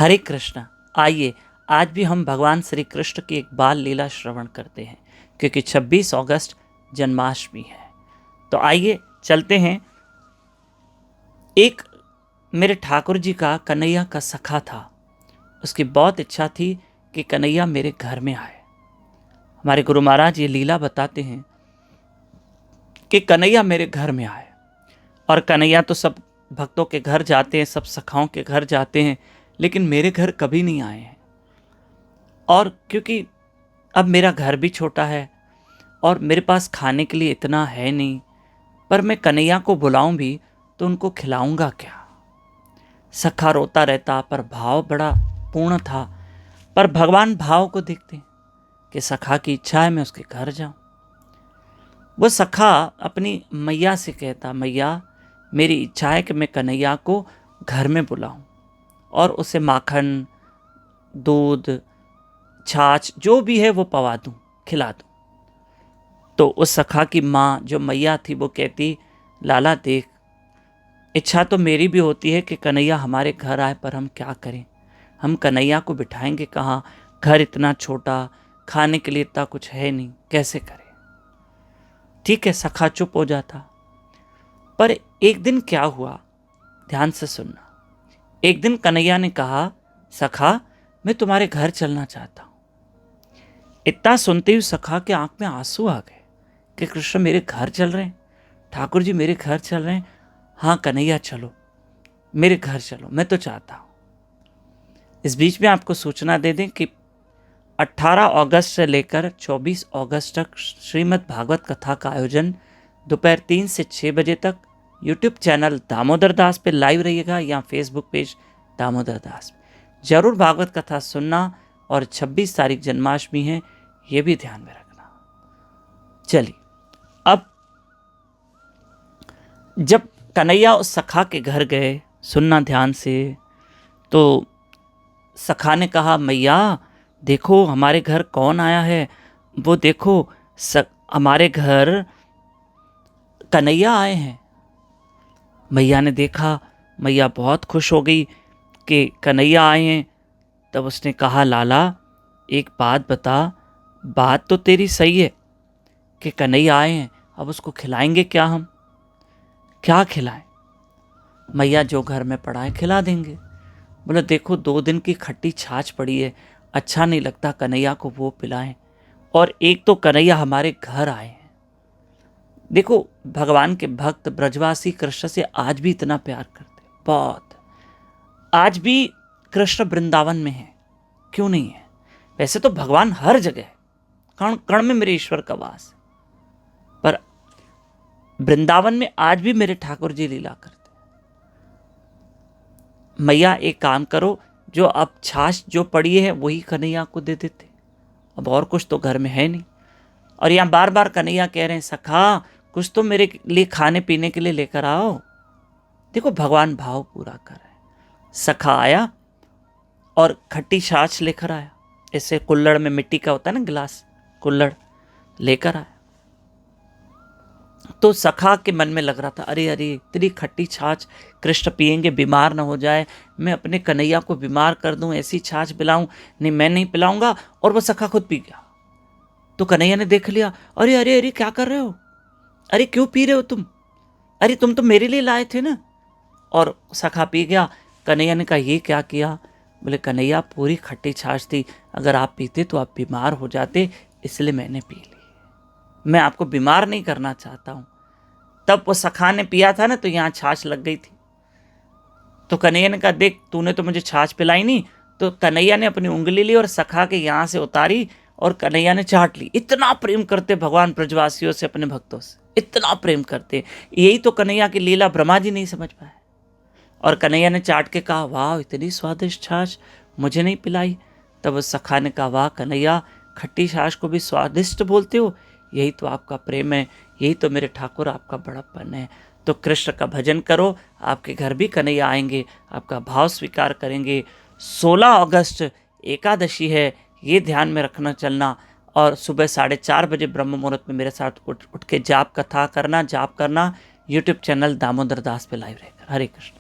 हरे कृष्ण। आइए आज भी हम भगवान श्री कृष्ण की एक बाल लीला श्रवण करते हैं, क्योंकि 26 अगस्त जन्माष्टमी है। तो आइए चलते हैं। एक मेरे ठाकुर जी का कन्हैया का सखा था। उसकी बहुत इच्छा थी कि कन्हैया मेरे घर में आए। हमारे गुरु महाराज ये लीला बताते हैं कि कन्हैया मेरे घर में आए। और कन्हैया तो सब भक्तों के घर जाते हैं, सब सखाओं के घर जाते हैं, लेकिन मेरे घर कभी नहीं आए हैं। और क्योंकि अब मेरा घर भी छोटा है और मेरे पास खाने के लिए इतना है नहीं, पर मैं कन्हैया को बुलाऊं भी तो उनको खिलाऊंगा क्या। सखा रोता रहता, पर भाव बड़ा पूर्ण था। पर भगवान भाव को देखते कि सखा की इच्छा है मैं उसके घर जाऊं। वो सखा अपनी मैया से कहता, मैया मेरी इच्छा है कि मैं कन्हैया को घर में बुलाऊं और उसे माखन, दूध, छाछ जो भी है वो पवा दूं, खिला दूं। तो उस सखा की माँ जो मैया थी वो कहती, लाला देख, इच्छा तो मेरी भी होती है कि कन्हैया हमारे घर आए, पर हम क्या करें। हम कन्हैया को बिठाएंगे कहाँ, घर इतना छोटा, खाने के लिए इतना कुछ है नहीं, कैसे करें। ठीक है, सखा चुप हो जाता। पर एक दिन क्या हुआ, ध्यान से सुनना। एक दिन कन्हैया ने कहा, सखा मैं तुम्हारे घर चलना चाहता हूं। इतना सुनते ही सखा के आंख में आंसू आ गए कि कृष्ण मेरे घर चल रहे हैं, ठाकुर जी मेरे घर चल रहे हैं। हाँ कन्हैया चलो, मेरे घर चलो, मैं तो चाहता हूं। इस बीच में आपको सूचना दे दें कि 18 अगस्त से लेकर 24 अगस्त तक श्रीमद् भागवत कथा का आयोजन दोपहर 3 से 6 बजे तक यूट्यूब चैनल दामोदर दास पे लाइव रहिएगा या फेसबुक पेज दामोदर दास। जरूर भागवत कथा सुनना। और 26 तारीख जन्माष्टमी है, ये भी ध्यान में रखना। चलिए, अब जब कन्हैया उस सखा के घर गए, सुनना ध्यान से, तो सखा ने कहा, मैया देखो हमारे घर कौन आया है, वो देखो हमारे घर कन्हैया आए हैं। मैया ने देखा, मैया बहुत खुश हो गई कि कन्हैया आए हैं। तब उसने कहा, लाला एक बात बता, बात तो तेरी सही है कि कन्हैया आए हैं, अब उसको खिलाएंगे क्या, हम क्या खिलाएं। मैया जो घर में पड़ा है खिला देंगे। बोले देखो 2 दिन की खट्टी छाछ पड़ी है, अच्छा नहीं लगता, कन्हैया को वो पिलाएं। और एक तो कन्हैया हमारे घर आए हैं। देखो भगवान के भक्त ब्रजवासी कृष्ण से आज भी इतना प्यार करते, बहुत। आज भी कृष्ण वृंदावन में है, क्यों नहीं है। वैसे तो भगवान हर जगह है, कण कण में मेरे ईश्वर का वास है, पर वृंदावन में आज भी मेरे ठाकुर जी लीला करते। मैया एक काम करो, जो अब छाछ जो पड़ी है वही कन्हैया को दे देते, अब और कुछ तो घर में है नहीं। और यहाँ बार बार कन्हैया कह रहे हैं, सखा कुछ तो मेरे लिए खाने पीने के लिए लेकर आओ। देखो भगवान भाव पूरा कर रहे हैं। सखा आया और खट्टी छाछ लेकर आया, ऐसे कुल्हड़ में मिट्टी का होता है ना गिलास, कुल्हड़ लेकर आया। तो सखा के मन में लग रहा था, अरे अरे इतनी खट्टी छाछ कृष्ण पिएंगे, बीमार ना हो जाए, मैं अपने कन्हैया को बीमार कर दूं, ऐसी छाछ पिलाऊं। नहीं, मैं नहीं पिलाऊंगा। और वो सखा खुद पी गया। तो कन्हैया ने देख लिया, अरे अरे अरे क्या कर रहे हो, अरे क्यों पी रहे हो तुम, अरे तुम तो मेरे लिए लाए थे ना। और सखा पी गया। कन्हैया ने कहा, ये क्या किया। बोले कन्हैया पूरी खट्टी छाछ थी, अगर आप पीते तो आप बीमार हो जाते, इसलिए मैंने पी ली, मैं आपको बीमार नहीं करना चाहता हूं। तब वो सखा ने पिया था ना, तो यहां छाछ लग गई थी। तो कन्हैया ने कहा, देख तूने तो मुझे छाछ पिलाई नहीं। तो कन्हैया ने अपनी उंगली ली और सखा के यहां से उतारी और कन्हैया ने चाट ली। इतना प्रेम करते भगवान ब्रजवासियों से, अपने भक्तों से इतना प्रेम करते। यही तो कन्हैया की लीला ब्रह्मा जी नहीं समझ पाए। और कन्हैया ने चाट के कहा, वाह इतनी स्वादिष्ट छाछ, मुझे नहीं पिलाई। तब उस सखा ने कहा, वाह कन्हैया, खट्टी छाछ को भी स्वादिष्ट बोलते हो, यही तो आपका प्रेम है, यही तो मेरे ठाकुर आपका बड़प्पन है। तो कृष्ण का भजन करो, आपके घर भी कन्हैया आएंगे, आपका भाव स्वीकार करेंगे। 16 अगस्त एकादशी है, ये ध्यान में रखना चलना। और सुबह 4:30 बजे ब्रह्म मुहूर्त में मेरे साथ उठ के जाप कथा करना, जाप करना। यूट्यूब चैनल दामोदर दास पे लाइव रहेगा। हरे कृष्ण।